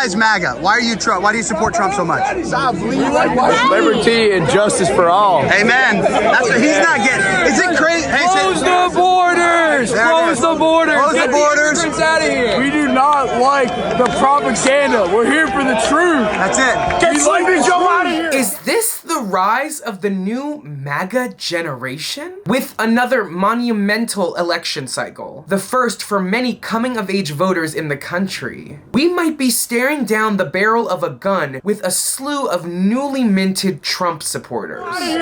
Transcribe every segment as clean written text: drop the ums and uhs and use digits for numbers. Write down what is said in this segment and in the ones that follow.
is MAGA? Why are you Trump? Why do you support Trump so much? Liberty and justice for all. Amen. That's what he's not getting. Is it crazy? Hey, Close the borders! Close the borders! Close the borders! Get the out of here! We do not like the propaganda. We're here for the truth. That's it. Get Sleepy Joe out of here! Is this the rise of the new MAGA generation? With another monumental election cycle, the first for many coming-of-age voters in the country, we might be staring down the barrel of a gun with a slew of newly minted Trump supporters. What do you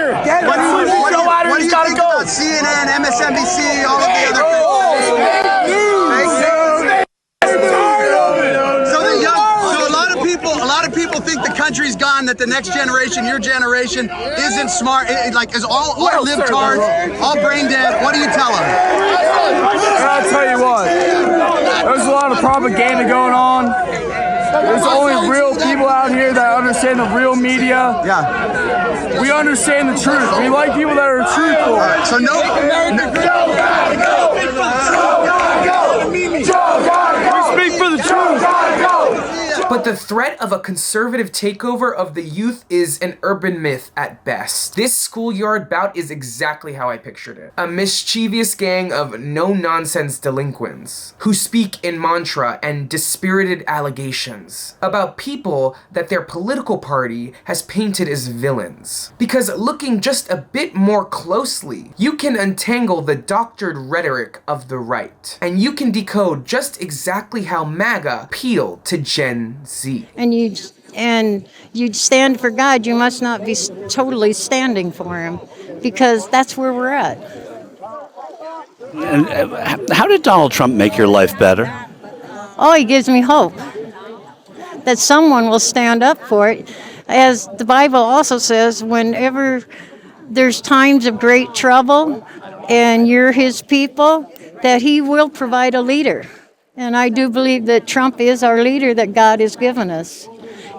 think about CNN, MSNBC, all of the other a lot of people think the country's gone, that the next generation, your generation, isn't smart, is all libtards, all brain dead. What do you tell them? I'll tell you what, there's a lot of propaganda going on. There's only real people out here that understand the real media. Yeah. We understand the truth. We like people that are truthful. Right, so we speak for the truth. But the threat of a conservative takeover of the youth is an urban myth at best. This schoolyard bout is exactly how I pictured it. A mischievous gang of no-nonsense delinquents who speak in mantra and dispirited allegations about people that their political party has painted as villains. Because looking just a bit more closely, you can untangle the doctored rhetoric of the right, and you can decode just exactly how MAGA appealed to Gen Z. And you stand for God, you must not be totally standing for him, because that's where we're at. And how did Donald Trump make your life better? Oh, he gives me hope that someone will stand up for it. As the Bible also says, whenever there's times of great trouble and you're his people, that he will provide a leader. And I do believe that Trump is our leader that God has given us.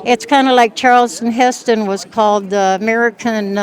It's kind of like Charleston Heston was called the American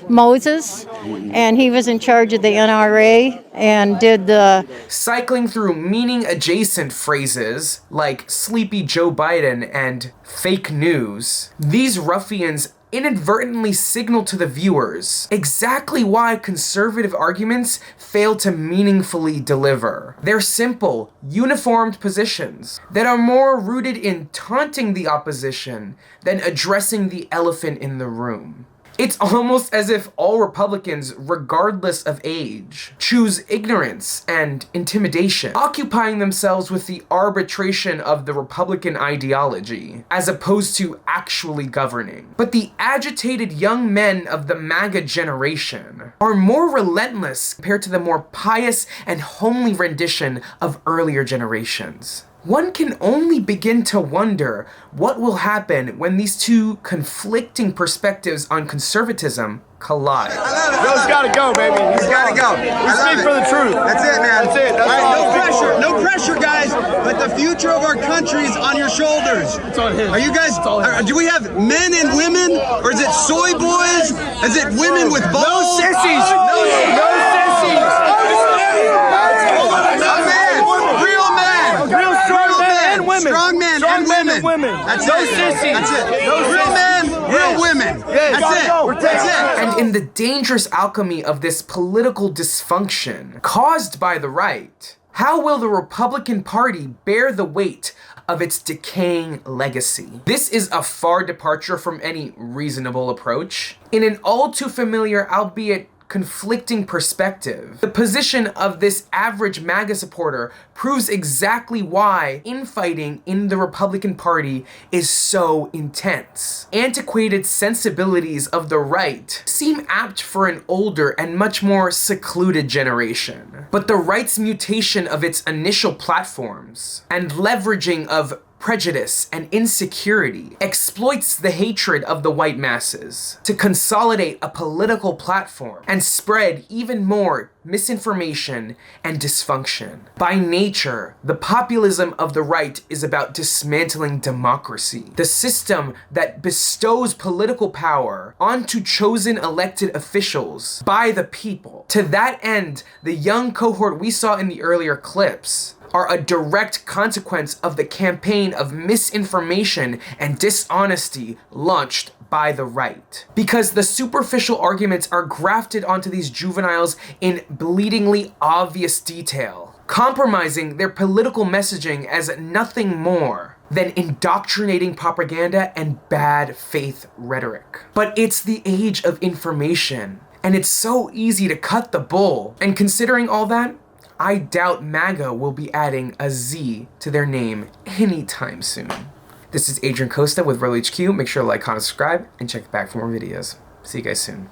Moses, and he was in charge of the NRA and did the... Cycling through meaning-adjacent phrases like Sleepy Joe Biden and fake news, these ruffians inadvertently signal to the viewers exactly why conservative arguments fail to meaningfully deliver. They're simple, uniformed positions that are more rooted in taunting the opposition than addressing the elephant in the room. It's almost as if all Republicans, regardless of age, choose ignorance and intimidation, occupying themselves with the arbitration of the Republican ideology, as opposed to actually governing. But the agitated young men of the MAGA generation are more relentless compared to the more pious and homely rendition of earlier generations. One can only begin to wonder what will happen when these two conflicting perspectives on conservatism collide. Joe's gotta go, baby. He's gotta go. We speak for the truth. That's it, man. That's it. All right, no pressure, guys. But the future of our country is on your shoulders. It's on his. Are you guys? Do we have men and women, or is it soy boys? Is it women with balls? No sissies. No sissies. Strong men and women. That's no it. sissies. That's it. No real men, real women. Yes. That's it. And in the dangerous alchemy of this political dysfunction caused by the right, how will the Republican Party bear the weight of its decaying legacy? This is a far departure from any reasonable approach. In an all too familiar, albeit conflicting perspective, the position of this average MAGA supporter proves exactly why infighting in the Republican Party is so intense. Antiquated sensibilities of the right seem apt for an older and much more secluded generation. But the right's mutation of its initial platforms and leveraging of prejudice and insecurity exploits the hatred of the white masses to consolidate a political platform and spread even more misinformation and dysfunction. By nature, the populism of the right is about dismantling democracy, the system that bestows political power onto chosen elected officials by the people. To that end, the young cohort we saw in the earlier clips are a direct consequence of the campaign of misinformation and dishonesty launched by the right. Because the superficial arguments are grafted onto these juveniles in bleedingly obvious detail, compromising their political messaging as nothing more than indoctrinating propaganda and bad faith rhetoric. But it's the age of information, and it's so easy to cut the bull. And considering all that, I doubt MAGA will be adding a Z to their name anytime soon. This is Adrian Costa with Rebel HQ. Make sure to like, comment, subscribe, and check back for more videos. See you guys soon.